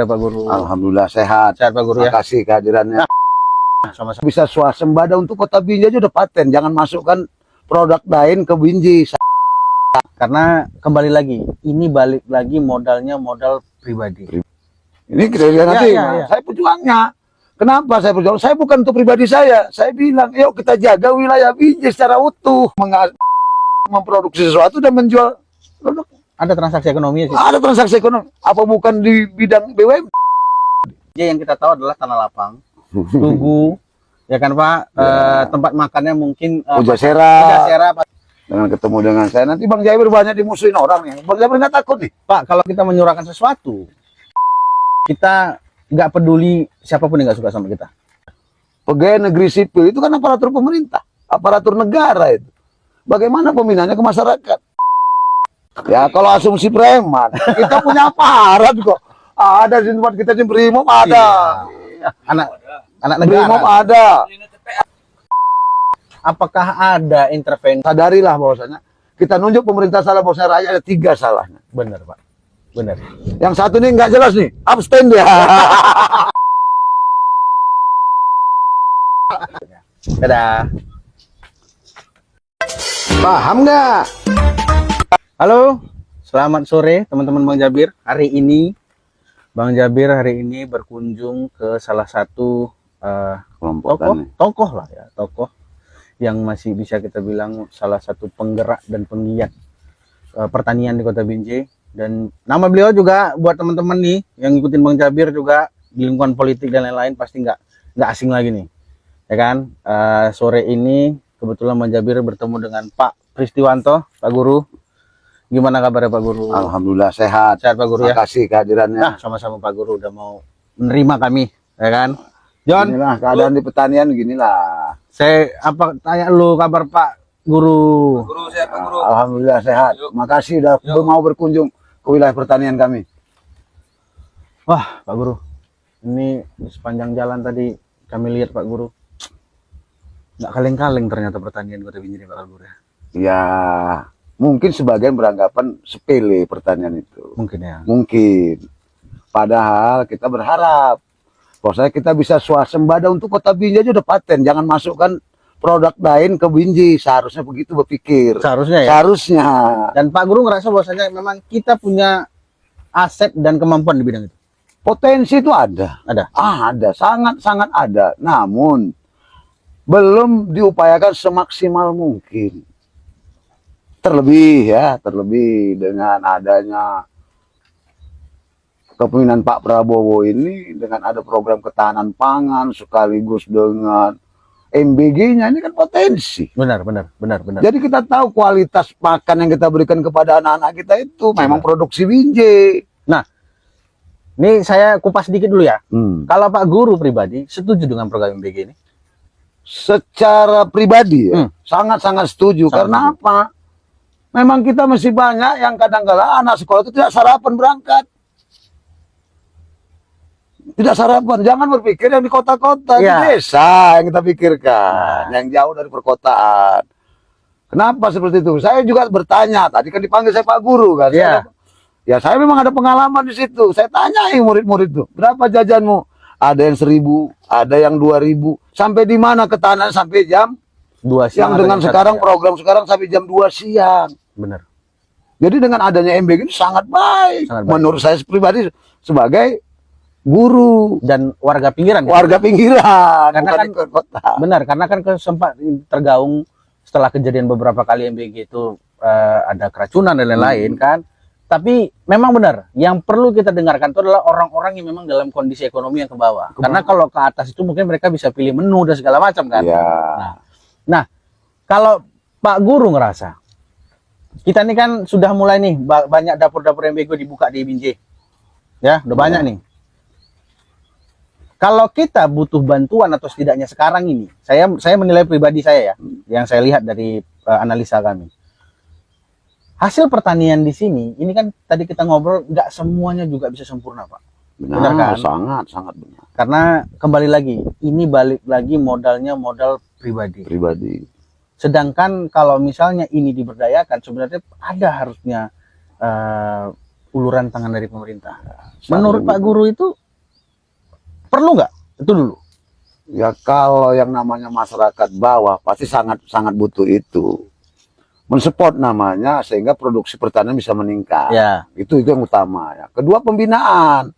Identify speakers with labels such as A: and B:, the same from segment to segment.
A: Pak Guru.
B: Alhamdulillah sehat.
A: Sehat Pak Guru ya.
B: Terima kasih kehadirannya.
A: Sama-sama.
B: Bisa swasembada untuk Kota Binjai aja udah paten. Jangan masukkan produk lain ke Binjai.
A: Karena kembali lagi, ini balik lagi modalnya modal pribadi.
B: Ini kita lihat nanti.
A: Ya.
B: Saya pejuangnya. Kenapa saya berjuang? Saya bukan untuk pribadi saya. Saya bilang, yuk kita jaga wilayah Binjai secara utuh. Memproduksi sesuatu dan menjual produk.
A: Ada transaksi ekonomi sih.
B: Ada transaksi ekonomi. Apa bukan di bidang BUMN?
A: Yang kita tahu adalah tanah lapang, tugu, ya kan Pak. Tempat makannya mungkin
B: Pujasera.
A: Pujasera, Pak.
B: Dengan ketemu dengan saya nanti Bang Jabir banyak dimusuhin orang nih. Bang Jabir nggak takut nih.
A: Pak, kalau kita menyuarakan sesuatu, kita nggak peduli siapapun yang nggak suka sama kita.
B: Pegawai negeri sipil itu kan aparatur pemerintah, aparatur negara itu. Bagaimana pembinaannya ke masyarakat? Ya kalau asumsi preman, kita punya aparat kok. Ada di tempat kita di Brimob ada.
A: Anak
B: Brimob
A: negara.
B: ada.
A: Apakah ada intervensi?
B: Sadarilah bahwasanya kita nunjuk pemerintah salah, bahwasanya rakyat ada 3 salahnya.
A: Benar Pak, benar.
B: Yang satu nih nggak jelas nih, abstain dia.
A: Dadah.
B: Paham nggak?
A: Halo, selamat sore teman-teman Bang Jabir. Hari ini Bang Jabir berkunjung ke salah satu tokoh lah ya, tokoh yang masih bisa kita bilang salah satu penggerak dan penggiat pertanian di Kota Binjai. Dan nama beliau juga buat teman-teman nih yang ngikutin Bang Jabir juga di lingkungan politik dan lain-lain pasti nggak asing lagi nih, ya kan? Sore ini kebetulan Bang Jabir bertemu dengan Pak Pristiwanto, Pak Guru. Gimana kabarnya Pak Guru?
B: Alhamdulillah sehat.
A: Sehat Pak Guru ya.
B: Terima kasih kehadirannya.
A: Nah, sama-sama Pak Guru udah mau menerima kami, ya kan? John,
B: inilah keadaan di pertanian ginilah.
A: saya tanya lu kabar Pak Guru?
C: Guru sehat Pak Guru.
B: Alhamdulillah sehat. Makasih udah mau berkunjung ke wilayah pertanian kami.
A: Wah, Pak Guru, ini sepanjang jalan tadi kami lihat Pak Guru, nggak kaleng-kaleng ternyata pertanian Kota Binjai Pak Guru ya.
B: Ya, mungkin sebagian beranggapan sepele pertanian itu.
A: Mungkin ya.
B: Mungkin. Padahal kita berharap bahwasanya kita bisa swasembada untuk Kota Binjai aja udah paten. Jangan masukkan produk lain ke Binjai. Seharusnya begitu berpikir.
A: Seharusnya ya.
B: Seharusnya.
A: Dan Pak Guru ngerasa bahwasanya memang kita punya aset dan kemampuan di bidang itu.
B: Potensi itu ada.
A: Ada.
B: Ada, sangat-sangat ada. Namun belum diupayakan semaksimal mungkin. Terlebih dengan adanya kepemimpinan Pak Prabowo ini, dengan ada program ketahanan pangan sekaligus dengan MBG-nya, ini kan potensi.
A: Benar.
B: Jadi kita tahu kualitas makan yang kita berikan kepada anak-anak kita itu memang produksi Binjai.
A: Nah, ini saya kupas sedikit dulu ya. Kalau Pak Guru pribadi setuju dengan program MBG ini?
B: Secara pribadi ya, sangat-sangat setuju. Karena
A: setuju.
B: apa? Memang kita masih banyak yang kadang-kala anak sekolah itu tidak sarapan berangkat. Tidak sarapan, jangan berpikir yang di kota-kota, di desa yang kita pikirkan, yang jauh dari perkotaan. Kenapa seperti itu? Saya juga bertanya, tadi kan dipanggil saya Pak Guru kan. Ya saya memang ada pengalaman di situ. Saya tanyai murid-murid itu, berapa jajanmu? Ada yang 1.000, ada yang 2.000. Sampai di mana ketahanan sampai jam
A: 2 siang.
B: Yang dengan sekarang program sekarang sampai jam 2 siang.
A: Benar.
B: Jadi dengan adanya MBG ini sangat baik. Menurut saya pribadi sebagai guru
A: dan warga pinggiran.
B: Warga pinggiran.
A: Karena kan
B: kota.
A: Benar, karena kan sempat tergaung setelah kejadian beberapa kali MBG itu ada keracunan dan lain-lain kan. Tapi memang benar, yang perlu kita dengarkan itu adalah orang-orang yang memang dalam kondisi ekonomi yang ke bawah. Karena kalau ke atas itu mungkin mereka bisa pilih menu dan segala macam kan. Nah, kalau Pak Guru ngerasa, kita ini kan sudah mulai nih banyak dapur-dapur MBG dibuka di Binjai. Ya, udah banyak nih. Kalau kita butuh bantuan atau setidaknya sekarang ini, saya menilai pribadi saya ya, yang saya lihat dari analisa kami. Hasil pertanian di sini, ini kan tadi kita ngobrol, nggak semuanya juga bisa sempurna, Pak.
B: Benar kan? Sangat benar.
A: Karena kembali lagi, ini balik lagi modalnya modal pribadi. Sedangkan kalau misalnya ini diberdayakan, sebenarnya ada harusnya uluran tangan dari pemerintah. Menurut Pak Guru itu perlu nggak? Itu dulu.
B: Ya kalau yang namanya masyarakat bawah pasti sangat butuh itu. Mensupport namanya sehingga produksi pertanian bisa meningkat.
A: Ya.
B: Itu yang utama ya. Kedua pembinaan.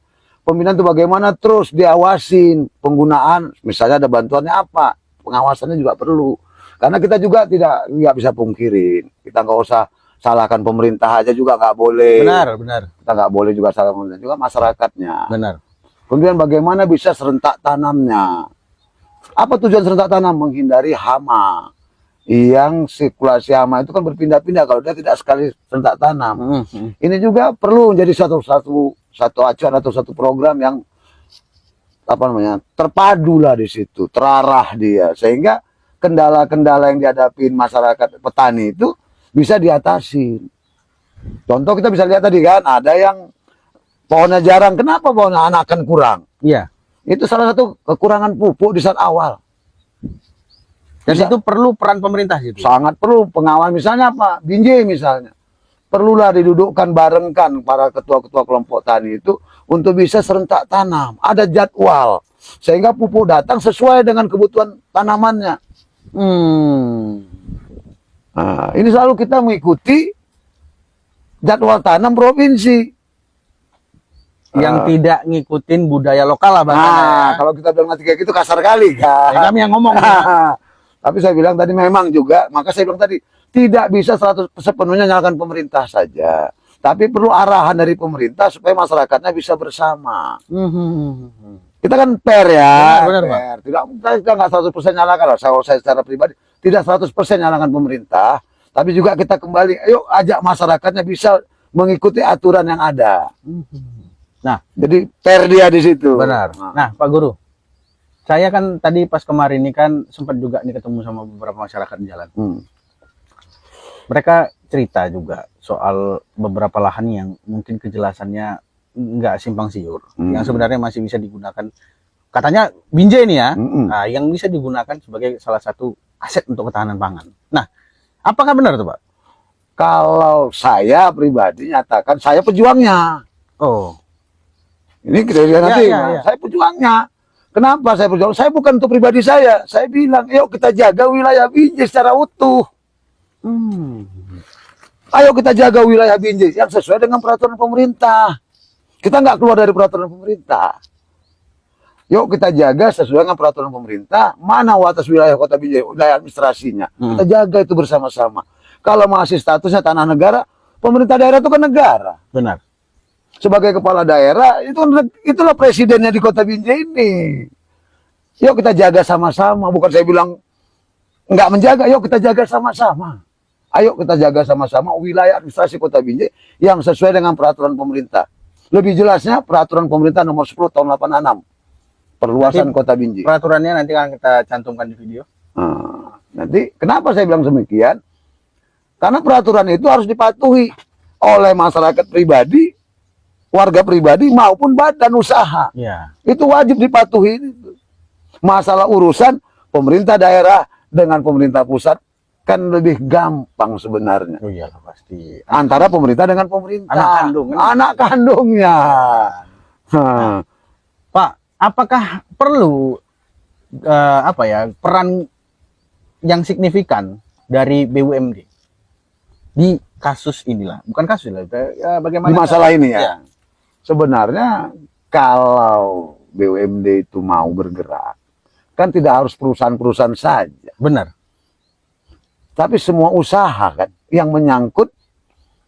B: Pembinaan itu bagaimana terus diawasin penggunaan, misalnya ada bantuannya apa, pengawasannya juga perlu. Karena kita juga nggak bisa pungkirin, kita nggak usah salahkan pemerintah aja juga nggak boleh.
A: Benar.
B: Kita nggak boleh juga salahkan pemerintah, juga masyarakatnya.
A: Benar.
B: Kemudian bagaimana bisa serentak tanamnya? Apa tujuan serentak tanam? Menghindari hama. Yang sirkulasi hama itu kan berpindah-pindah kalau dia tidak sekali serentak tanam. Ini juga perlu menjadi satu acuan atau satu program yang terpadu lah di situ, terarah dia, sehingga kendala-kendala yang dihadapin masyarakat petani itu bisa diatasi. Contoh kita bisa lihat tadi kan, ada yang pohonnya jarang, kenapa pohonnya anakan kurang?
A: Iya.
B: Itu salah satu kekurangan pupuk di saat awal.
A: Dan itu perlu peran pemerintah gitu.
B: Sangat perlu pengawalan, misalnya apa? Binjai misalnya. Perlulah didudukkan barengkan para ketua-ketua kelompok tani itu untuk bisa serentak tanam. Ada jadwal sehingga pupuk datang sesuai dengan kebutuhan tanamannya. Nah, ini selalu kita mengikuti jadwal tanam provinsi.
A: Yang tidak ngikutin budaya lokal lah bahkan.
B: Kalau kita bilang kayak gitu kasar kali kan.
A: Kami yang ngomong.
B: Tapi saya bilang tadi memang juga, maka saya bilang tadi tidak bisa 100% sepenuhnya nyalakan pemerintah saja. Tapi perlu arahan dari pemerintah supaya masyarakatnya bisa bersama. Kita kan fair ya.
A: Benar,
B: fair. Kita nggak 100% nyalakan lah. Saya secara pribadi tidak 100% nyalakan pemerintah. Tapi juga kita kembali, ayo ajak masyarakatnya bisa mengikuti aturan yang ada.
A: Nah,
B: jadi fair dia di situ.
A: Benar. Nah, Pak Guru, saya kan tadi pas kemarin ini kan sempat juga nih ketemu sama beberapa masyarakat di jalan. Mereka cerita juga soal beberapa lahan yang mungkin kejelasannya nggak simpang siur, yang sebenarnya masih bisa digunakan. Katanya binjai nih ya, nah, yang bisa digunakan sebagai salah satu aset untuk ketahanan pangan. Nah, apakah benar tuh Pak?
B: Kalau saya pribadi nyatakan saya pejuangnya. Ini kita lihat nanti. Saya pejuangnya. Kenapa saya berjuang? Saya bukan untuk pribadi saya. Saya bilang, yuk kita jaga wilayah Binjai secara utuh. Ayo kita jaga wilayah Binjai yang sesuai dengan peraturan pemerintah. Kita nggak keluar dari peraturan pemerintah. Yuk kita jaga sesuai dengan peraturan pemerintah. Mana batas wilayah Kota Binjai, wilayah administrasinya. Kita jaga itu bersama-sama. Kalau masih statusnya tanah negara, pemerintah daerah itu kan negara.
A: Benar.
B: Sebagai kepala daerah, itulah presidennya di Kota Binjai ini. Yuk kita jaga sama-sama. Bukan saya bilang nggak menjaga, yuk kita jaga sama-sama. Ayo kita jaga sama-sama wilayah administrasi Kota Binjai yang sesuai dengan peraturan pemerintah. Lebih jelasnya peraturan pemerintah nomor 10 tahun 86. Perluasan Kota Binjai.
A: Peraturannya nanti akan kita cantumkan di video.
B: Nanti kenapa saya bilang demikian? Karena peraturan itu harus dipatuhi oleh masyarakat pribadi, warga pribadi maupun badan usaha. Itu wajib dipatuhi. Masalah urusan pemerintah daerah dengan pemerintah pusat kan lebih gampang sebenarnya.
A: Oh iyalah pasti.
B: Antara pemerintah dengan pemerintah.
A: Anak
B: kandungnya.
A: Pak, apakah perlu peran yang signifikan dari BUMD di kasus inilah? Bukan kasus lah, bagaimana
B: di masalah ini ya. Sebenarnya kalau BUMD itu mau bergerak, kan tidak harus perusahaan-perusahaan saja.
A: Benar.
B: Tapi semua usaha kan yang menyangkut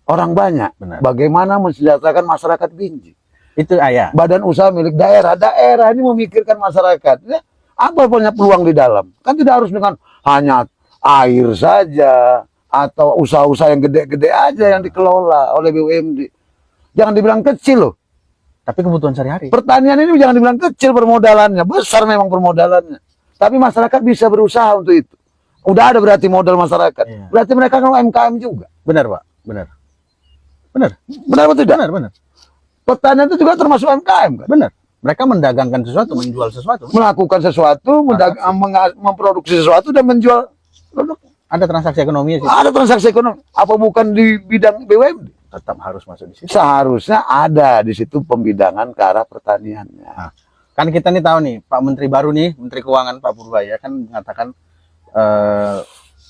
B: orang banyak.
A: Benar.
B: Bagaimana mensejahterakan masyarakat Binjai.
A: Itu ayah.
B: Badan usaha milik daerah. Daerah ini memikirkan masyarakat. Ya, apa punya peluang di dalam? Kan tidak harus dengan hanya air saja atau usaha-usaha yang gede-gede aja yang dikelola oleh BUMD. Jangan dibilang kecil loh.
A: Tapi kebutuhan sehari-hari.
B: Pertanian ini jangan dibilang kecil permodalannya. Besar memang permodalannya. Tapi masyarakat bisa berusaha untuk itu. Udah ada berarti modal masyarakat. Berarti mereka kan UMKM juga.
A: Benar Pak. Benar.
B: Benar betul tidak?
A: Benar.
B: Pertanian itu juga termasuk UMKM kan?
A: Benar. Mereka mendagangkan sesuatu, menjual sesuatu.
B: Melakukan sesuatu, memproduksi sesuatu dan menjual produk.
A: Ada transaksi ekonomi sih.
B: Ada transaksi ekonomi. Apa bukan di bidang BUMD?
A: tetap harus masuk di situ.
B: Seharusnya ada di situ pembidangan ke arah pertaniannya.
A: Nah, kan kita nih tahu nih, Pak Menteri baru nih, Menteri Keuangan Pak Purbaya kan mengatakan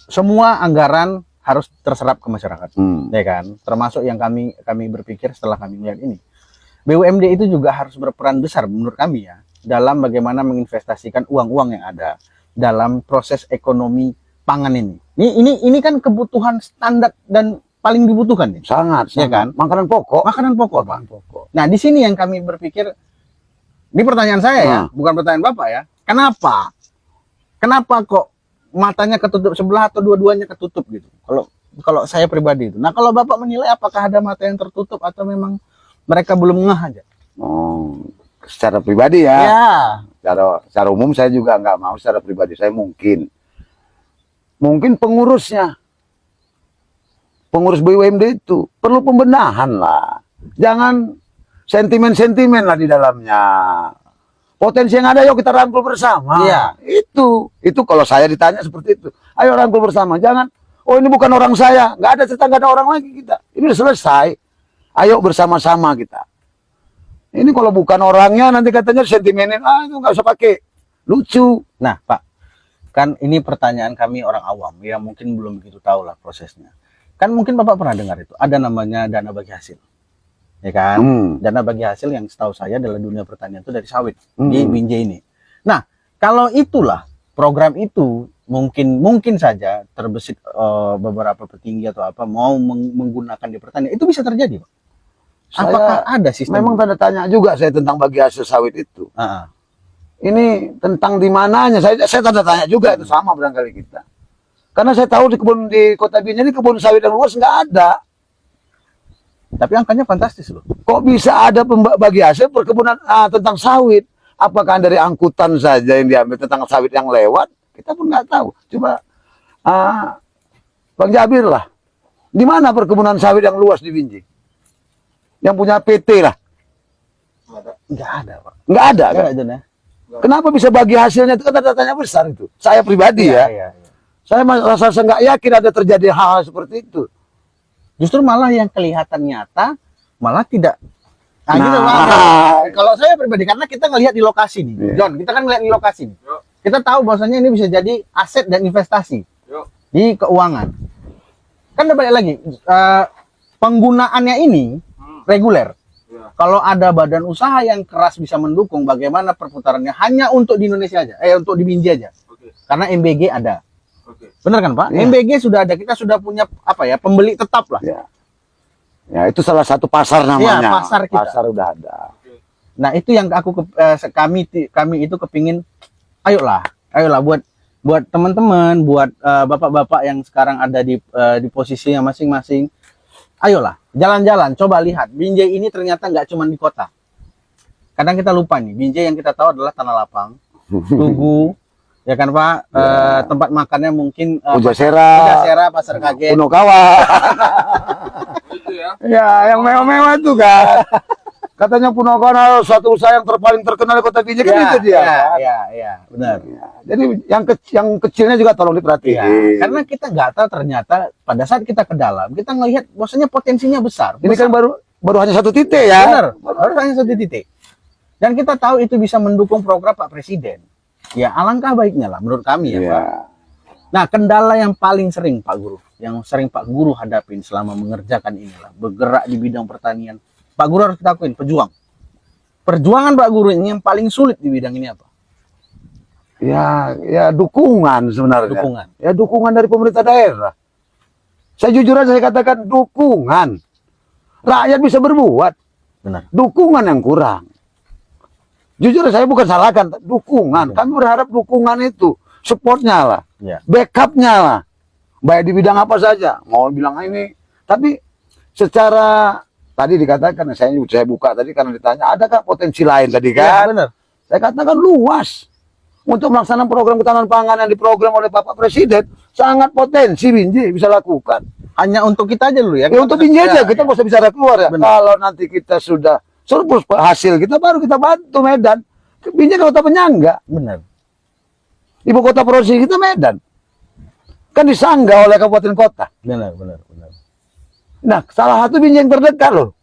A: semua anggaran harus terserap ke masyarakat, ya kan? Termasuk yang kami berpikir setelah kami melihat ini, BUMD itu juga harus berperan besar menurut kami ya dalam bagaimana menginvestasikan uang-uang yang ada dalam proses ekonomi pangan ini. Ini kan kebutuhan standar dan paling dibutuhkan nih.
B: Sangat,
A: ya kan?
B: Makanan pokok.
A: Makanan pokok, Pak. Nah, di sini yang kami berpikir, ini pertanyaan saya ya, bukan pertanyaan Bapak ya. Kenapa? Kenapa kok matanya ketutup sebelah atau dua-duanya ketutup gitu? Kalau saya pribadi itu. Nah, kalau Bapak menilai apakah ada mata yang tertutup atau memang mereka belum ngeh aja?
B: Secara pribadi ya.
A: Ya.
B: Secara umum saya juga nggak mau, secara pribadi saya mungkin pengurusnya, pengurus BUMD itu perlu pembenahan lah. Jangan sentimen-sentimen lah di dalamnya. Potensi yang ada, yuk kita rangkul bersama.
A: Iya.
B: Itu kalau saya ditanya seperti itu. Ayo rangkul bersama. Jangan, oh ini bukan orang saya. Nggak ada cerita, nggak ada orang lagi kita. Ini udah selesai. Ayo bersama-sama kita. Ini kalau bukan orangnya nanti katanya sentimenin, itu nggak usah pakai. Lucu.
A: Nah, Pak, kan ini pertanyaan kami orang awam yang mungkin belum begitu tahu lah prosesnya. Kan mungkin Bapak pernah dengar itu, ada namanya dana bagi hasil. Ya kan? Dana bagi hasil yang setahu saya adalah dunia pertanian itu dari sawit di Binjai ini. Nah, kalau itulah program itu mungkin saja terbesit beberapa petinggi atau apa mau menggunakan di pertanian, itu bisa terjadi, Pak. Apakah ada sistem?
B: Memang tanda tanya juga saya tentang bagi hasil sawit itu. Ini tentang di mananya, saya tanda tanya juga, itu sama barangkali kita. Karena saya tahu di Kota Binjai ini kebun sawit yang luas nggak ada.
A: Tapi angkanya fantastis loh.
B: Kok bisa ada bagi hasil perkebunan tentang sawit? Apakah dari angkutan saja yang diambil tentang sawit yang lewat? Kita pun nggak tahu. Coba Bang Jabir lah, di mana perkebunan sawit yang luas di Binjai? Yang punya PT lah.
A: Nggak ada, Pak.
B: Nggak ada, kan?
A: Ya.
B: Kenapa bisa bagi hasilnya? Itu kan tanda-tanya besar itu. Saya pribadi ya. Saya rasa nggak yakin ada terjadi hal-hal seperti itu.
A: Justru malah yang kelihatan nyata malah tidak. Gitu, kalau saya pribadi, karena kita ngelihat di lokasi nih, John, kita kan ngelihat di lokasi nih. Kita tahu bahwasanya ini bisa jadi aset dan investasi di keuangan. Kan udah balik lagi, penggunaannya ini reguler. Kalau ada badan usaha yang keras bisa mendukung, bagaimana perputarannya hanya untuk di Indonesia aja, untuk di Binjai aja. Karena MBG ada. Benar kan, Pak? MBG sudah ada, kita sudah punya pembeli tetap lah.
B: Ya, itu salah satu pasar namanya.
A: Ya, pasar kita.
B: Pasar udah ada.
A: Nah, itu yang kami itu kepingin, ayolah buat teman-teman, buat bapak-bapak yang sekarang ada di posisi yang masing-masing. Ayolah, jalan-jalan, coba lihat. Binjai ini ternyata nggak cuma di kota. Kadang kita lupa nih, Binjai yang kita tahu adalah Tanah Lapang, Tugu, ya kan Pak, tempat makannya mungkin
B: Pujasera,
A: Pasar Kaget,
B: Punokawa. Ya, yang mewah-mewah itu kan. Katanya Punokawa suatu usaha yang terpaling terkenal di Kota Binjai, kan itu dia.
A: Iya, benar.
B: Jadi yang kecilnya juga tolong diperhatiin.
A: Karena kita nggak tahu ternyata pada saat kita ke dalam, kita ngelihat bahwasanya potensinya besar.
B: Ini kan baru hanya satu titik ya.
A: Benar, baru hanya satu titik. Dan kita tahu itu bisa mendukung program Pak Presiden. Ya, alangkah baiknya lah menurut kami ya, Pak. Nah, kendala yang paling sering Pak Guru, yang sering Pak Guru hadapin selama mengerjakan inilah, bergerak di bidang pertanian. Pak Guru harus kita akuin, pejuang. Perjuangan Pak Guru ini yang paling sulit di bidang ini apa?
B: Ya dukungan sebenarnya. Ya dukungan dari pemerintah daerah. Saya jujur aja saya katakan dukungan. Rakyat bisa berbuat.
A: Benar.
B: Dukungan yang kurang. Jujur saya bukan salahkan, dukungan. Kami berharap dukungan itu, supportnya lah, backupnya lah. Baik di bidang apa saja. Mau bilang ini. Tapi secara tadi dikatakan, saya buka tadi karena ditanya, adakah potensi lain tadi kan?
A: Ya, benar.
B: Saya katakan luas. Untuk melaksanakan program ketahanan pangan yang diprogram oleh Bapak Presiden, sangat potensi Binjai bisa lakukan.
A: Hanya untuk kita aja dulu ya.
B: Ya untuk Binjai aja, kita nggak usah bicara keluar ya. Benar. Kalau nanti kita sudah surplus hasil kita, baru kita bantu Medan. Binjai kota penyangga.
A: Benar.
B: Ibu kota provinsi kita Medan. Kan disanggah oleh kabupaten kota.
A: Benar.
B: Nah, salah satu Binjai yang terdekat loh.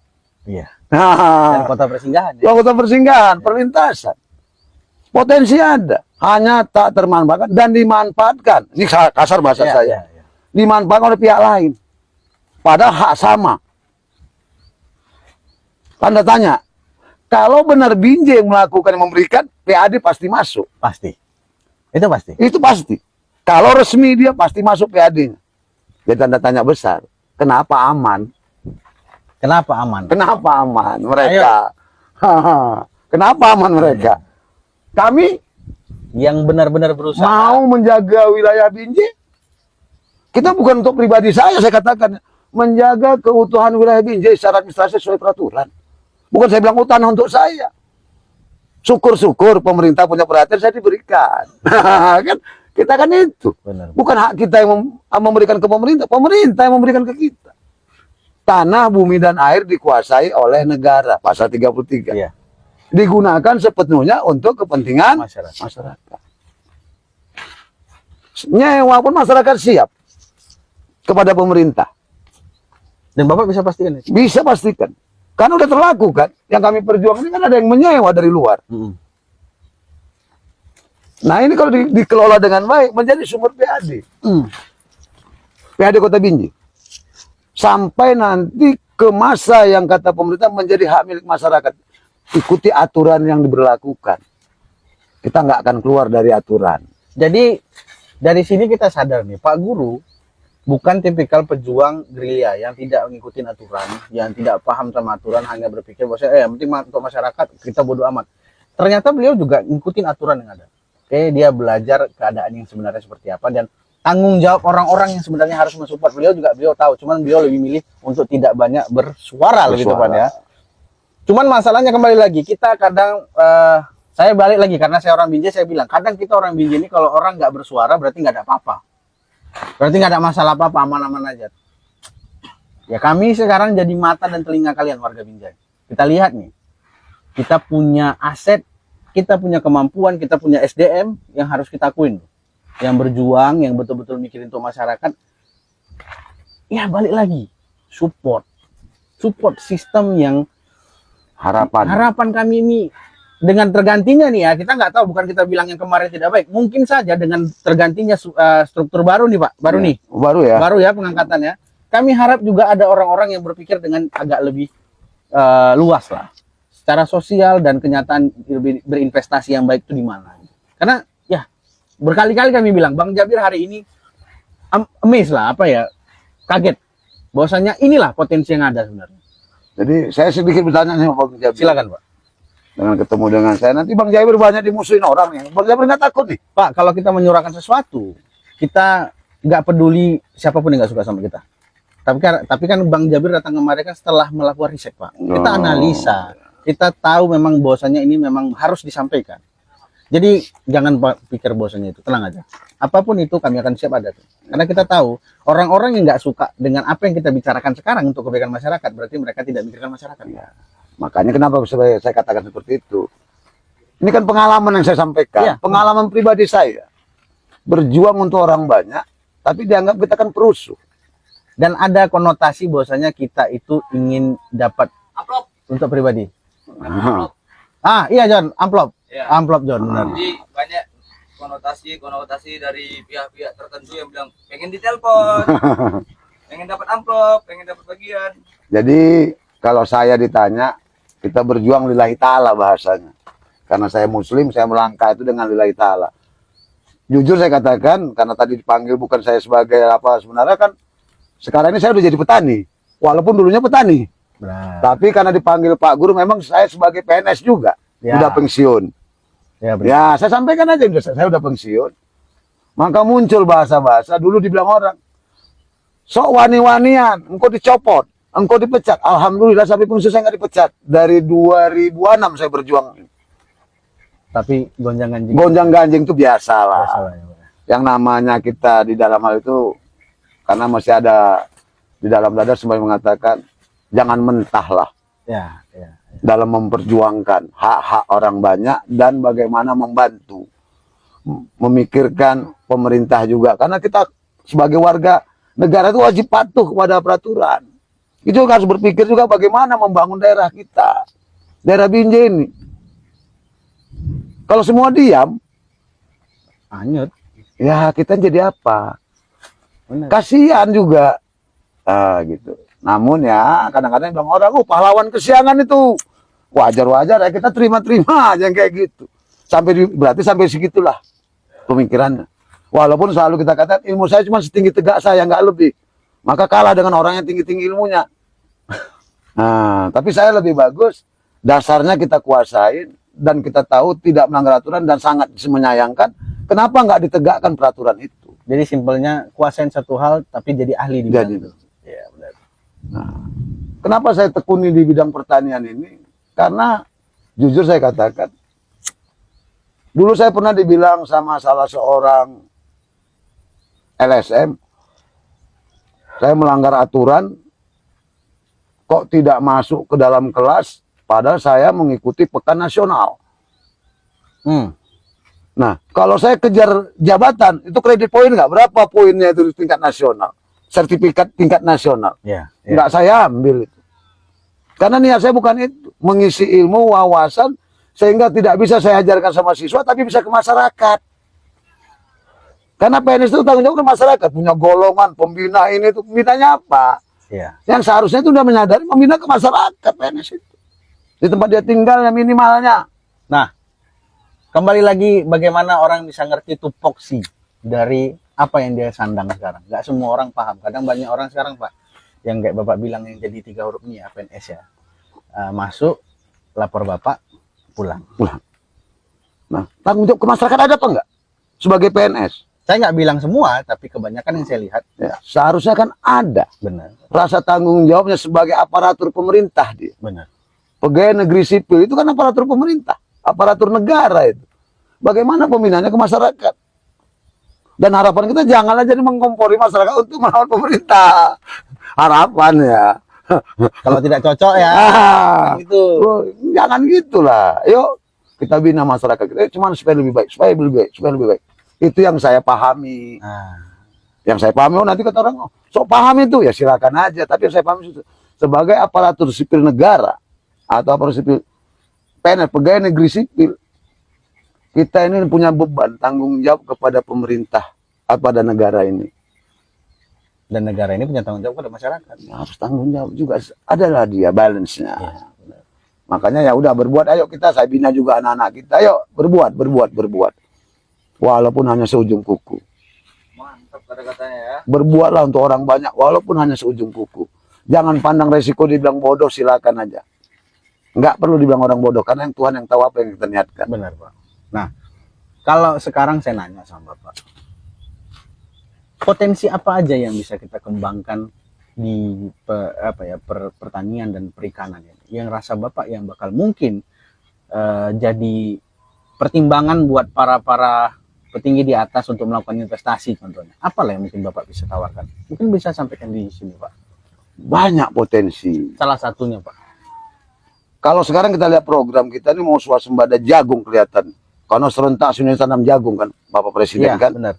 A: Iya. Dan
B: Nah,
A: kota persinggahan ya.
B: kota persinggahan, perlintasan. Potensi ada, hanya tak termanfaatkan dan dimanfaatkan. Ini kasar bahasa
A: Iya,
B: saya.
A: iya, iya.
B: Dimanfaatkan oleh pihak lain. Padahal hak sama. Tanda tanya. Kalau benar Binjai yang melakukan yang memberikan, PAD pasti masuk.
A: Pasti. Itu pasti.
B: Itu pasti. Kalau resmi dia pasti masuk PAD-nya. Jadi tanda tanya besar. Kenapa aman?
A: Kenapa aman?
B: Kenapa aman mereka? Kenapa aman mereka? Kami
A: Yang benar-benar berusaha.
B: mau menjaga wilayah Binjai. Kita bukan untuk pribadi saya katakan. Menjaga keutuhan wilayah Binjai secara administrasi sesuai peraturan. Bukan saya bilang tanah untuk saya. Syukur-syukur pemerintah punya perhatian, saya diberikan. Kan kita kan itu.
A: Benar.
B: Bukan hak kita yang memberikan ke pemerintah. Pemerintah yang memberikan ke kita. Tanah, bumi, dan air dikuasai oleh negara. Pasal 33.
A: Iya.
B: Digunakan sepenuhnya untuk kepentingan
A: Masyarakat.
B: Nyewa pun masyarakat siap kepada pemerintah.
A: Dan Bapak bisa pastikan itu?
B: Bisa pastikan. Karena udah terlaku kan. Yang kami perjuangkan ini kan ada yang menyewa dari luar. Nah ini kalau dikelola dengan baik menjadi sumber PAD. PAD Kota Binjai. Sampai nanti ke masa yang kata pemerintah menjadi hak milik masyarakat. Ikuti aturan yang diberlakukan. Kita nggak akan keluar dari aturan.
A: Jadi dari sini kita sadar nih, Pak Guru bukan tipikal pejuang gerilya yang tidak mengikuti aturan, yang tidak paham sama aturan, hanya berpikir bahwa yang penting untuk masyarakat kita bodo amat. Ternyata beliau juga ngikutin aturan yang ada. Oke, dia belajar keadaan yang sebenarnya seperti apa dan tanggung jawab orang-orang yang sebenarnya harus mensupport beliau juga beliau tahu. Cuman beliau lebih milih untuk tidak banyak bersuara. Lebih tepat ya. Cuman masalahnya kembali lagi, kita kadang saya balik lagi karena saya orang Binjai, saya bilang kadang kita orang Binjai ini kalau orang nggak bersuara berarti nggak ada apa-apa, berarti nggak ada masalah apa-apa, aman-aman aja. Ya kami sekarang jadi mata dan telinga kalian warga Binjai. Kita lihat nih, kita punya aset, kita punya kemampuan, kita punya SDM yang harus kita akuin, yang berjuang, yang betul-betul mikirin untuk masyarakat. Ya balik lagi, support sistem yang harapan kami ini dengan tergantinya nih ya, kita nggak tahu, bukan kita bilang yang kemarin tidak baik, mungkin saja dengan tergantinya struktur baru nih Pak, baru ya pengangkatannya, kami harap juga ada orang-orang yang berpikir dengan agak lebih luas lah, secara sosial dan kenyataan berinvestasi yang baik itu di mana. Karena ya berkali-kali kami bilang, Bang Jabir hari ini amazed lah, apa ya, kaget bahwasanya inilah potensi yang ada sebenarnya.
B: Jadi saya sedikit bertanya sama Bang Jabir.
A: Silakan Pak.
B: Dengan ketemu dengan saya nanti Bang Jabir banyak dimusuhin orang ya. Bang Jabir nggak takut nih.
A: Pak, kalau kita menyuarakan sesuatu, kita nggak peduli siapapun yang nggak suka sama kita. Tapi kan Bang Jabir datang kemarin kan setelah melakukan riset Pak. Kita analisa, kita tahu memang bahwasanya ini memang harus disampaikan. Jadi jangan pikir bahwasanya itu, tenang aja. Apapun itu kami akan siap ada tuh. Karena kita tahu orang-orang yang nggak suka dengan apa yang kita bicarakan sekarang untuk kebaikan masyarakat, berarti mereka tidak memikirkan masyarakat.
B: Ya. Makanya kenapa saya katakan seperti itu. Ini kan pengalaman yang saya sampaikan, ya, pengalaman pribadi saya. Berjuang untuk orang banyak, tapi dianggap kita kan perusuh.
A: Dan ada konotasi bahwasanya kita itu ingin dapat amplop untuk pribadi. Iya John, amplop. Ya. Amplop John, benar.
C: Jadi banyak konotasi dari pihak-pihak tertentu yang bilang pengen ditelepon, pengen dapat amplop, pengen dapat bagian.
B: Jadi kalau saya ditanya, kita berjuang lillahi ta'ala bahasanya. Karena saya muslim, saya melangkah itu dengan lillahi ta'ala. Jujur saya katakan, karena tadi dipanggil bukan saya sebagai apa, sebenarnya kan sekarang ini saya udah jadi petani. Walaupun dulunya petani.
A: Benar.
B: Tapi karena dipanggil Pak Guru, memang saya sebagai PNS juga. Ya. Udah pensiun. Ya, saya sampaikan aja, saya udah pensiun. Maka muncul bahasa-bahasa, dulu dibilang orang, sok wani-wanian, engkau dicopot, engkau dipecat. Alhamdulillah sampai pensiun saya nggak dipecat. Dari 2006 saya berjuang.
A: Tapi gonjang-ganjing.
B: Gonjang-ganjing itu biasa lah.
A: Ya,
B: yang namanya kita di dalam hal itu, karena masih ada di dalam dada semuanya mengatakan, jangan mentah lah.
A: Ya.
B: Dalam memperjuangkan hak-hak orang banyak dan bagaimana membantu. Memikirkan pemerintah juga. Karena kita sebagai warga negara itu wajib patuh kepada peraturan. Itu harus berpikir juga bagaimana membangun daerah kita, daerah Binjai ini. Kalau semua diam,
A: Hanyut.
B: ya kita jadi apa?
A: Benar.
B: Kasihan juga, gitu. Namun ya kadang-kadang bilang orang, oh pahlawan kesiangan itu wajar-wajar ya, kita terima-terima aja yang kayak gitu. Berarti sampai segitulah pemikirannya. Walaupun selalu kita katakan ilmu saya cuma setinggi tegak saya, nggak lebih. Maka kalah dengan orang yang tinggi-tinggi ilmunya. Nah, tapi saya lebih bagus. Dasarnya kita kuasain dan kita tahu tidak melanggar aturan dan sangat menyayangkan. Kenapa nggak ditegakkan peraturan itu?
A: Jadi simpelnya kuasain satu hal tapi jadi ahli di bidang
B: Jadi.
A: itu. Iya, benar.
B: Nah, kenapa saya tekuni di bidang pertanian ini? Karena jujur saya katakan, dulu saya pernah dibilang sama salah seorang LSM, saya melanggar aturan, kok tidak masuk ke dalam kelas, padahal saya mengikuti pekan nasional. Nah, kalau saya kejar jabatan, itu kredit poin nggak? Berapa poinnya itu di tingkat nasional? Sertifikat tingkat nasional.
A: Ya,
B: Nggak saya ambil itu. Karena niat saya bukan itu. Mengisi ilmu, wawasan, sehingga tidak bisa saya ajarkan sama siswa, tapi bisa ke masyarakat. Karena PNS itu tanggung jawab ke masyarakat. Punya golongan, pembina ini, itu pembinanya apa?
A: Iya.
B: Yang seharusnya itu sudah menyadari membina ke masyarakat PNS itu. Di tempat dia tinggal minimalnya.
A: Nah, kembali lagi bagaimana orang bisa ngerti tupoksi dari apa yang dia sandang sekarang. Nggak semua orang paham. Kadang banyak orang sekarang, Pak, yang kayak Bapak bilang yang jadi 3 huruf ini ya, PNS ya. Masuk, lapor Bapak, pulang.
B: Nah, tanggung jawab ke masyarakat ada apa enggak? Sebagai PNS.
A: Saya nggak bilang semua, tapi kebanyakan yang saya lihat.
B: Ya, seharusnya kan ada.
A: Benar,
B: Rasa tanggung jawabnya sebagai aparatur pemerintah dia.
A: benar.
B: Pegawai negeri sipil itu kan aparatur pemerintah. Aparatur negara itu. Bagaimana pembinaannya ke masyarakat? Dan harapan kita janganlah jadi mengkompori masyarakat untuk melawan pemerintah. Harapan ya.
A: Kalau tidak cocok ya, itu.
B: Jangan gitulah. Yuk kita bina masyarakat kita. Cuma supaya lebih baik, supaya lebih baik, supaya lebih baik. Itu yang saya pahami. Yang saya pahami, nanti kata orang, oh, sok paham itu ya silakan aja. Tapi yang saya pahami itu sebagai aparatur sipil negara atau aparatur sipil PNS, pegawai negeri sipil, kita ini punya beban tanggung jawab kepada pemerintah pada negara ini.
A: Dan negara ini punya tanggung jawab kepada masyarakat.
B: Ya, harus tanggung jawab juga. Adalah dia balance-nya.
A: Ya,
B: makanya ya udah berbuat, ayo kita, saya bina juga anak-anak kita, ayo berbuat. Walaupun hanya seujung kuku.
C: Mantap kata-katanya ya.
B: Berbuatlah untuk orang banyak, walaupun hanya seujung kuku. Jangan pandang resiko dibilang bodoh, silakan aja. Nggak perlu dibilang orang bodoh, karena yang Tuhan yang tahu apa yang kita niatkan.
A: benar, Pak. Nah, kalau sekarang saya nanya sama Bapak, potensi apa aja yang bisa kita kembangkan di pertanian dan perikanan ini? Yang rasa Bapak yang bakal mungkin jadi pertimbangan buat para petinggi di atas untuk melakukan investasi contohnya. Apalah yang mungkin Bapak bisa tawarkan? Mungkin bisa sampaikan di sini, Pak.
B: Banyak potensi.
A: Salah satunya, Pak.
B: Kalau sekarang kita lihat program kita ini mau swasembada jagung kelihatan. Karena serentak Indonesia tanam jagung kan, Bapak Presiden
A: Iya,
B: kan.
A: benar.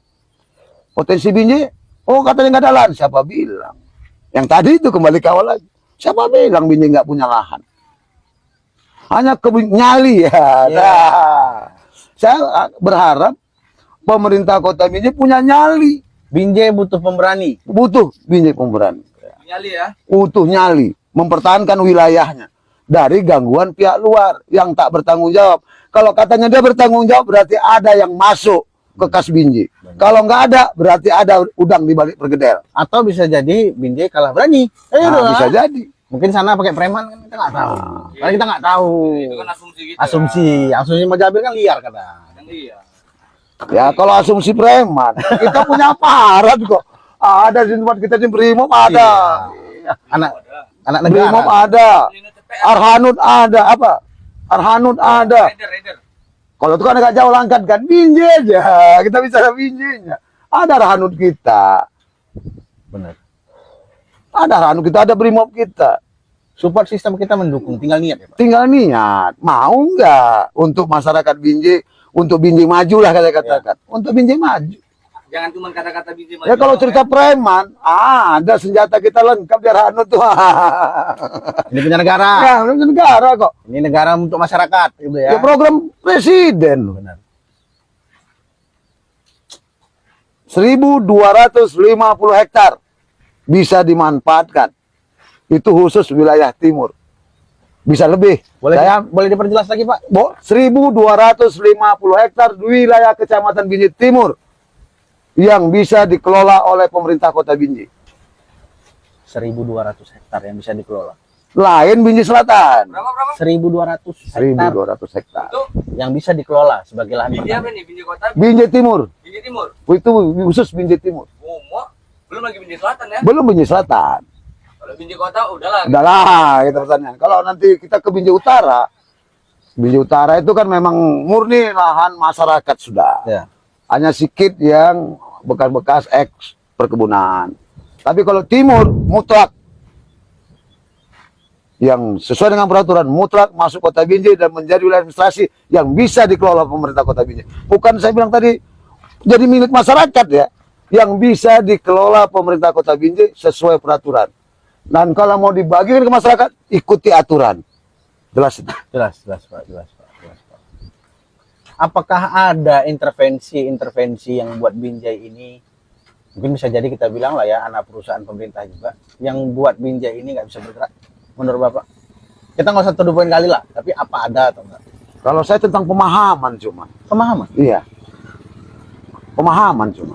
B: Potensi Binjai, oh katanya nggak ada lahan. Siapa bilang? Yang tadi itu kembali ke awal lagi. Siapa bilang Binjai nggak punya lahan? Hanya nyali ya.
A: Iya.
B: Nah, saya berharap pemerintah Kota Binjai punya nyali.
A: Binjai butuh pemberani.
B: Butuh Binjai pemberani.
C: Nyali ya.
B: Butuh nyali. Mempertahankan wilayahnya dari gangguan pihak luar yang tak bertanggung jawab. Kalau katanya dia bertanggung jawab, berarti ada yang masuk ke kas Binjai. Kalau nggak ada, berarti ada udang di balik pergedel.
A: Atau bisa jadi Binjai kalah berani.
B: Nah, bisa jadi.
A: Mungkin sana pakai preman kan kita nggak tahu. Karena kita nggak tahu.
C: Itu kan asumsi kita.
A: Asumsi Mas Jabir kan liar kata.
C: Kan iya.
B: Ya kalau asumsi preman, kita punya aparat kok. Ada di tempat kita di Brimob ada.
A: Anak
B: Brimob
A: negara.
B: ada. Arhanud ada. Apa? Arhanud ada.
C: Raider.
B: Kalau itu kan agak jauh langkat kan. Binjai aja. Kita bicara Binjainya. Ada Arhanud kita.
A: Benar.
B: Ada Arhanud kita, ada Brimob kita.
A: Support sistem kita mendukung, tinggal niat ya, Pak.
B: Tinggal niat. Mau nggak untuk masyarakat Binjai, untuk Binjai maju lah saya katakan. Untuk Binjai maju.
C: Jangan cuma kata-kata biji.
B: Ya kalau cerita preman, ada senjata kita lengkap biar anu tuh.
A: Ini punya negara.
B: Ya, ini negara kok.
A: Ini negara untuk masyarakat, gitu ya.
B: Ya program presiden.
A: Benar.
B: 1.250 hektar bisa dimanfaatkan. Itu khusus wilayah timur. Bisa lebih.
A: Boleh diperjelas lagi, Pak?
B: 1.250 hektar wilayah Kecamatan Binjai Timur yang bisa dikelola oleh pemerintah Kota Binjai.
A: 1.200 hektar yang bisa dikelola.
B: Lain Binjai Selatan.
C: Berapa?
A: 1.200 hektar
B: 1.200 hektar.
C: Itu
A: yang bisa dikelola sebagai lahan
C: biji apa
A: pertanian.
C: nih? Biji kota,
B: Binjai Timur.
C: biji timur.
B: Itu khusus Binjai Timur.
C: Oh, belum lagi biji selatan ya?
B: Belum Binjai Selatan.
C: Kalau biji kota udahlah.
B: Udahlah, kita pertanyaan. Kalau nanti kita ke Binjai Utara itu kan memang murni lahan masyarakat sudah.
A: Ya.
B: Hanya sedikit yang bekas-bekas eks perkebunan. Tapi kalau timur mutlak yang sesuai dengan peraturan mutlak masuk Kota Binjai dan menjadi wilayah administrasi yang bisa dikelola pemerintah Kota Binjai. Bukan saya bilang tadi jadi milik masyarakat ya, yang bisa dikelola pemerintah Kota Binjai sesuai peraturan. Dan kalau mau dibagikan ke masyarakat, ikuti aturan. Jelas.
A: Jelas, Pak. Jelas, Pak. Apakah ada intervensi yang buat Binjai ini, mungkin bisa jadi kita bilang lah ya, anak perusahaan pemerintah juga, yang buat Binjai ini nggak bisa bergerak, menurut Bapak? Kita nggak usah tuduh poin kali lah, tapi apa ada atau enggak?
B: Kalau saya tentang pemahaman cuma.
A: Pemahaman?
B: Iya. Pemahaman cuma.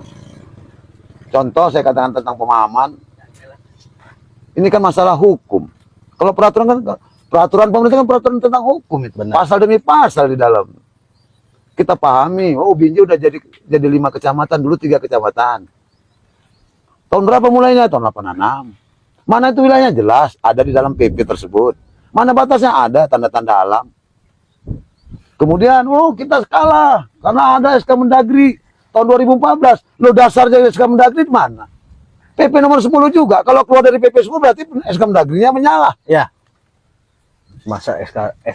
B: Contoh saya katakan tentang pemahaman. Ini kan masalah hukum. Kalau peraturan kan peraturan pemerintah kan peraturan tentang hukum itu.
A: Benar.
B: Pasal demi pasal di dalam. Kita pahami, oh Binjai udah jadi 5 kecamatan, dulu 3 kecamatan. Tahun berapa mulainya? Tahun 86. Mana itu wilayahnya? Jelas, ada di dalam PP tersebut. Mana batasnya? Ada, tanda-tanda alam. Kemudian, oh kita kalah, karena ada SK Mendagri tahun 2014. Lo dasarnya SK Mendagri di mana? PP nomor 10 juga. Kalau keluar dari PP 10 berarti SK Mendagrinya menyalah.
A: Ya. Masa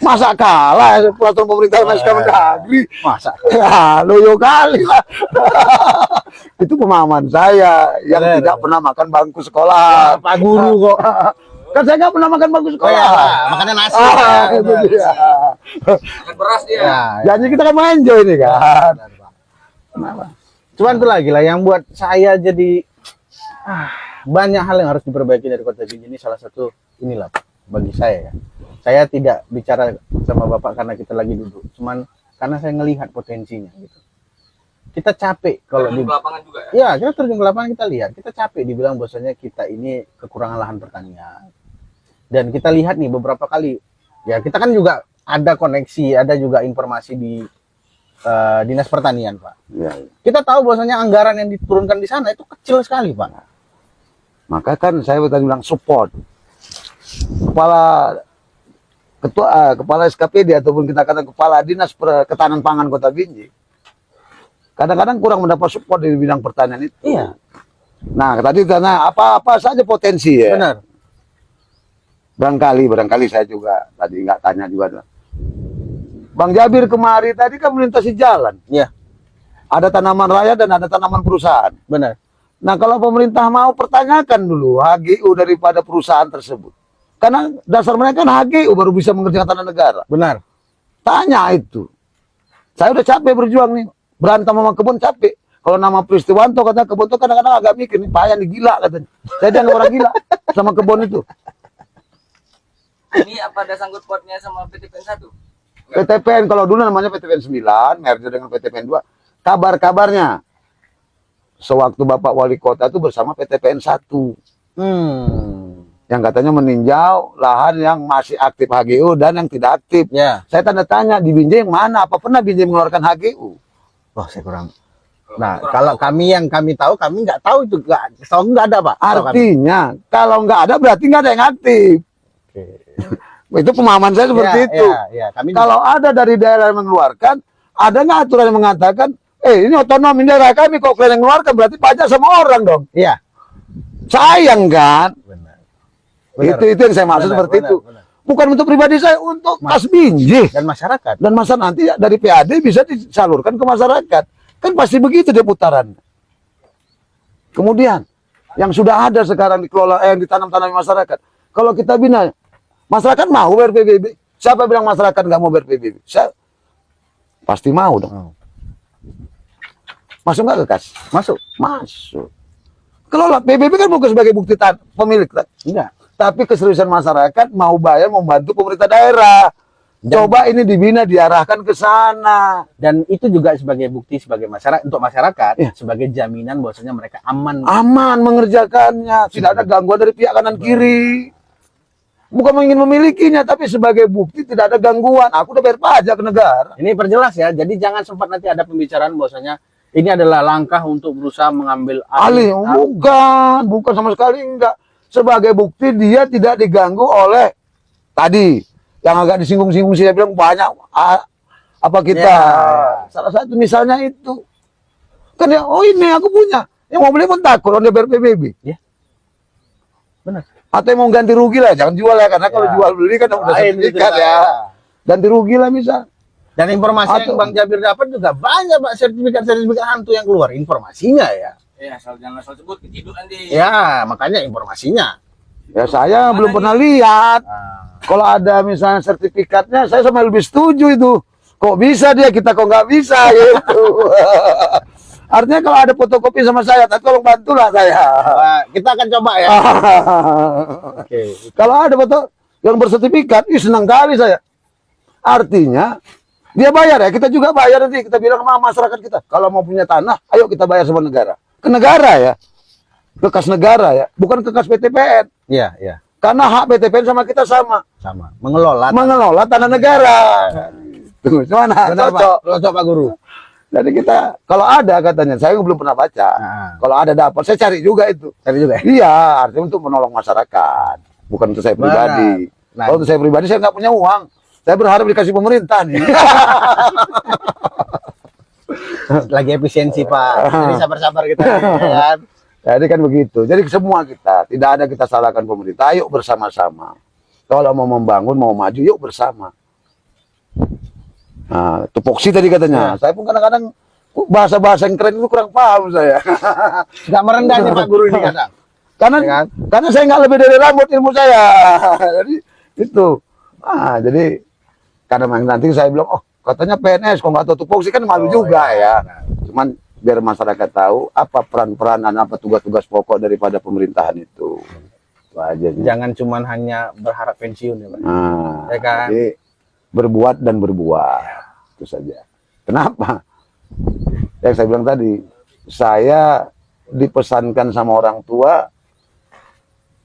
B: Masa kalah peraturan pemerintah sama SK Mendagri?
A: Masa?
B: Ya, loyo kali lah. Itu pemahaman saya yang
A: Bener.
B: tidak pernah makan bangku sekolah.
A: Pak Guru kok.
B: Kan saya nggak pernah makan bangku
A: Oh
B: sekolah.
A: ya, makannya nasi.
B: Itu dia.
C: Makan beras dia.
A: Ya,
B: Janji kita kan main enjoy ini kan.
A: benar, Pak. Kenapa? Cuman itu lagi lah yang buat saya jadi banyak hal yang harus diperbaiki dari Kota Binjai ini, salah satu inilah Pak, bagi saya ya. Saya tidak bicara sama Bapak karena kita lagi duduk, cuman karena saya ngelihat potensinya gitu. Kita capek kalau di
C: lapangan juga ya.
A: ya, kita terjun ke lapangan, kita lihat, kita capek dibilang bahwasanya kita ini kekurangan lahan pertanian. Dan kita lihat nih beberapa kali, ya kita kan juga ada koneksi, ada juga informasi di Dinas Pertanian, Pak.
B: Ya.
A: Kita tahu bahwasanya anggaran yang diturunkan di sana itu kecil sekali, Pak.
B: Maka kan saya tadi bilang support. Kepala SKPD ataupun kita katakan kepala Dinas Ketahanan Pangan Kota Binjai kadang-kadang kurang mendapat support di bidang pertanian itu.
A: Iya.
B: Nah, tadi tanya apa saja potensi ya.
A: Benar.
B: Barangkali saya juga tadi nggak tanya juga. Bang Jabir kemari tadi kan melintasi jalan.
A: Iya,
B: Ada tanaman raya dan ada tanaman perusahaan.
A: benar.
B: Nah, kalau pemerintah mau pertanyakan dulu HGU daripada perusahaan tersebut. Karena dasar mereka kan HGU baru bisa mengerjakan tanah negara.
A: Benar.
B: Tanya itu. Saya udah capek berjuang nih. Berantem sama kebun capek. Kalau nama Pristiwanto katanya kebun itu kadang-kadang agak mikir nih, payah nih, gila katanya. Saya dianggap orang gila sama kebun itu.
C: Ini apa ada sangkut pautnya sama PTPN 1?
B: PTPN kalau dulu namanya PTPN 9, merger dengan PTPN 2. Kabar-kabarnya sewaktu Bapak Wali Kota itu bersama PTPN 1. Yang katanya meninjau lahan yang masih aktif HGU dan yang tidak aktif.
A: Ya.
B: Saya tanda tanya di Binjai yang mana? Apa pernah Binjai mengeluarkan HGU?
A: Wah, saya kurang. Nah, kalau kami tahu, kami nggak tahu itu, nggak ada, Pak.
B: Artinya kalau nggak ada berarti nggak ada yang aktif. Itu pemahaman saya seperti itu.
A: Ya, kami
B: Kalau ada dari daerah yang mengeluarkan, ada nggak aturan yang mengatakan, ini otonomi daerah kami kok kalian yang mengeluarkan berarti pajak sama orang dong.
A: Iya.
B: Sayang kan?
A: Benar.
B: Itu yang saya maksud seperti itu.
A: Benar.
B: Bukan untuk pribadi saya, untuk Mas Binjai.
A: Dan masyarakat.
B: Dan masa nanti dari PAD bisa disalurkan ke masyarakat. Kan pasti begitu dia putaran. Kemudian yang sudah ada sekarang dikelola yang ditanam-tanami masyarakat. Kalau kita bina, masyarakat mau bayar PBB. Siapa bilang masyarakat nggak mau bayar PBB? Saya pasti mau dong.
A: Oh.
B: Masuk nggak ke kas?
A: Masuk.
B: Masuk. Kelola PBB kan bukan sebagai bukti pemilik,
A: Enggak.
B: tapi keseriusan masyarakat mau bayar membantu pemerintah daerah. Coba ini dibina, diarahkan ke sana.
A: Dan itu juga sebagai bukti sebagai masyarakat, untuk masyarakat,
B: Iya.
A: sebagai jaminan bahwasanya mereka aman.
B: Aman mengerjakannya, tidak ada gangguan dari pihak kanan kiri. Bukan ingin memilikinya, tapi sebagai bukti tidak ada gangguan. Aku udah bayar pajak ke negara.
A: Ini perjelas ya, jadi jangan sempat nanti ada pembicaraan bahwasanya ini adalah langkah untuk berusaha mengambil
B: Alih, bukan sama sekali enggak. Sebagai bukti dia tidak diganggu oleh tadi yang agak disinggung-singgung, saya bilang banyak apa kita.
A: Ya.
B: Salah satu misalnya itu. Kan ya, oh ini aku punya. Yang mau beli pun takut orang bayar PBB.
A: Benar.
B: Atau yang mau ganti rugi lah, jangan jual ya, karena kalau
A: Ya.
B: jual beli kan udah
A: Lain gitu
B: sertifikat
A: lah,
B: ya. Ganti rugi lah misal.
A: Dan informasi yang
B: Atau-
A: Bang Jabir dapat juga banyak Pak, sertifikat-sertifikat hantu yang keluar informasinya ya.
C: Jangan asal sebut ketidur nanti.
A: Ya, makanya informasinya.
B: Ya saya belum pernah lihat. Kalau ada misalnya sertifikatnya, saya sama lebih setuju itu. Kok bisa dia, kita kok nggak bisa gitu. Artinya kalau ada fotokopi sama saya, tapi tolong bantulah saya.
A: Kita akan coba ya. Oke.
B: Kalau ada foto yang bersertifikat, senang kali saya. Artinya dia bayar ya, kita juga bayar nanti. Kita bilang sama masyarakat kita, kalau mau punya tanah, ayo kita bayar sama negara. Ke negara ya, ke kas negara ya, bukan ke kas PTPN.
A: Iya, iya.
B: Karena hak PTPN sama kita sama,
A: Sama. Mengelola
B: tanah negara. Tuh, gimana?
A: Benar, Pak.
B: Cocok.
A: Cocok Pak Guru.
B: Jadi kita, kalau ada katanya, saya belum pernah baca.
A: Nah.
B: Kalau ada dapat, saya cari juga itu.
A: Tadi juga ya?
B: Iya, artinya untuk menolong masyarakat, bukan untuk saya pribadi.
A: Nah.
B: Kalau untuk saya pribadi, saya nggak punya uang. Saya berharap dikasih pemerintah nih.
A: Lagi efisiensi Pak. Jadi sabar-sabar kita ya kan.
B: Jadi kan begitu. Jadi semua kita, tidak ada kita salahkan pemerintah. Ayo bersama-sama. Kalau mau membangun, mau maju, yuk bersama. Nah, tupoksi tadi katanya. Saya pun kadang-kadang bahasa-bahasa yang keren itu kurang paham saya.
A: Nggak merendahnya Pak Guru ini kadang.
B: Karena
A: Ya kan?
B: karena saya nggak lebih dari rambut ilmu saya. Jadi itu. Jadi kadang nanti saya bilang, oh katanya PNS, kok nggak tahu tupoksi kan malu juga ya. Cuman biar masyarakat tahu apa peran-peran dan apa tugas-tugas pokok daripada pemerintahan itu. Itu aja. Sih.
A: Jangan cuman hanya berharap pensiun ya Pak.
B: Nah,
A: Ya kan?
B: jadi berbuat dan berbuat itu saja. Kenapa? Yang saya bilang tadi, saya dipesankan sama orang tua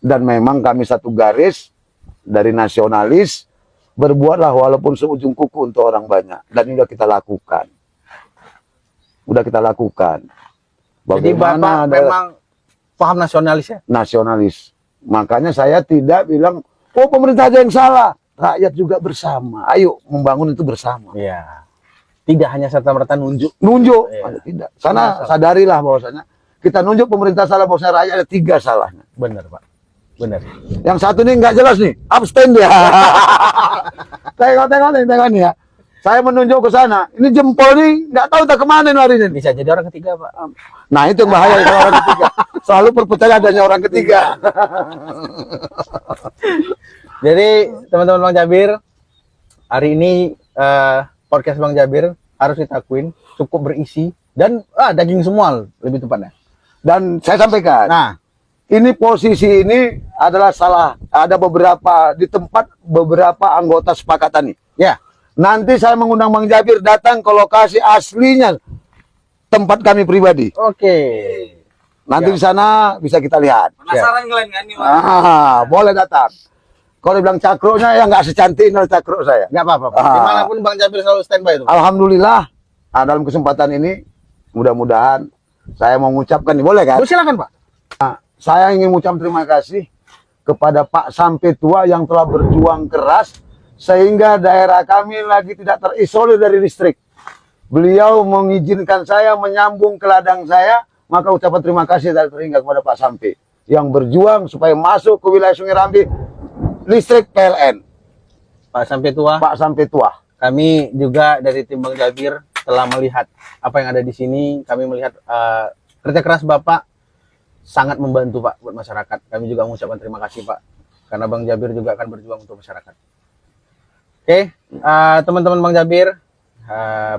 B: dan memang kami satu garis dari nasionalis, berbuatlah walaupun seujung kuku untuk orang banyak, dan ini udah kita lakukan. Udah kita lakukan.
A: Jadi Bapak memang paham nasionalis ya?
B: Nasionalis. Makanya saya tidak bilang, oh pemerintah aja yang salah. Rakyat juga bersama. Ayo membangun itu bersama.
A: Iya. Tidak hanya serta-merta nunjuk.
B: Nunjuk.
A: Iya.
B: Tidak. Sana sadarilah bahwasanya kita nunjuk pemerintah salah, bahwasanya rakyat ada 3 salahnya.
A: Benar Pak. Benar.
B: Yang satu nih nggak jelas nih, abstain dia. Tengok nih ya. Saya menunjuk ke sana. Ini jempol nih nggak tahu tak kemana nih larinya.
A: Bisa jadi orang ketiga Pak.
B: Nah itu yang bahaya kalau orang ketiga. Selalu perpecahan adanya orang ketiga.
A: Jadi teman-teman Bang Jabir, hari ini podcast Bang Jabir harus kita akuin cukup berisi dan daging semua lebih tepatnya.
B: Dan saya sampaikan.
A: Nah,
B: Ini posisi ini adalah salah. Ada beberapa di tempat beberapa anggota sepakatan nih.
A: ya.
B: Nanti saya mengundang Bang Jabir datang ke lokasi aslinya tempat kami pribadi.
A: Oke.
B: Nanti
A: Ya.
B: di sana bisa kita lihat.
C: Penasaran kalian kan nih, Pak?
B: Boleh datang. Kalau dibilang cakronya ya nggak secantik ini cakro saya.
A: Nggak apa-apa, Pak. Dimanapun Bang Jabir selalu standby itu.
B: Alhamdulillah. Dalam kesempatan ini mudah-mudahan saya mau mengucapkan nih, boleh kan?
A: Oh, silakan Pak.
B: Saya ingin mengucapkan terima kasih kepada Pak Sampai Tua yang telah berjuang keras sehingga daerah kami lagi tidak terisolir dari listrik. Beliau mengizinkan saya menyambung ke ladang saya, maka ucapan terima kasih dari terhingga kepada Pak Sampai yang berjuang supaya masuk ke wilayah Sungai Rambi listrik PLN.
A: Pak Sampai Tua.
B: Pak Sampai Tua.
A: Kami juga dari tim Bang Jabir telah melihat apa yang ada di sini. Kami melihat kerja keras Bapak sangat membantu Pak buat masyarakat. Kami juga mengucapkan terima kasih Pak, karena Bang Jabir juga akan berjuang untuk masyarakat. Oke, teman-teman Bang Jabir,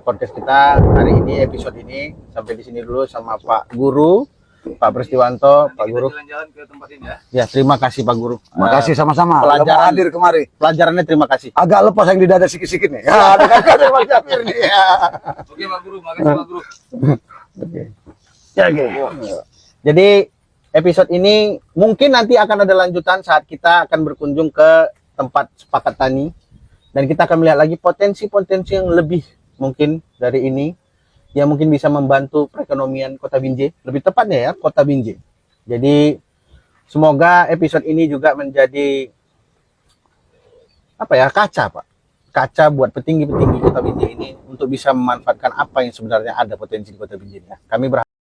A: podcast kita hari ini, episode ini sampai di sini dulu sama Pak Guru, Pak Pristiwanto,
C: Nanti
A: Pak
C: kita
A: Guru.
C: jalan-jalan ke tempat ini ya.
A: Ya, terima kasih Pak Guru.
B: Makasih sama-sama.
A: pelajaran.
B: Udah mau hadir kemari.
A: Pelajarannya terima kasih.
B: Agak lepas yang di dada sikit-sikit nih. Ya, dengan kata Bang Jabir nih. Ya.
C: Oke Pak Guru, makasih Pak Guru.
A: Oke. Ya, oke. Jadi episode ini mungkin nanti akan ada lanjutan saat kita akan berkunjung ke tempat sepakat tani dan kita akan melihat lagi potensi-potensi yang lebih mungkin dari ini yang mungkin bisa membantu perekonomian Kota Binjai, lebih tepatnya ya Kota Binjai. Jadi semoga episode ini juga menjadi apa ya, kaca Pak, kaca buat petinggi-petinggi Kota Binjai ini untuk bisa memanfaatkan apa yang sebenarnya ada potensi di Kota Binjai. Kami berharap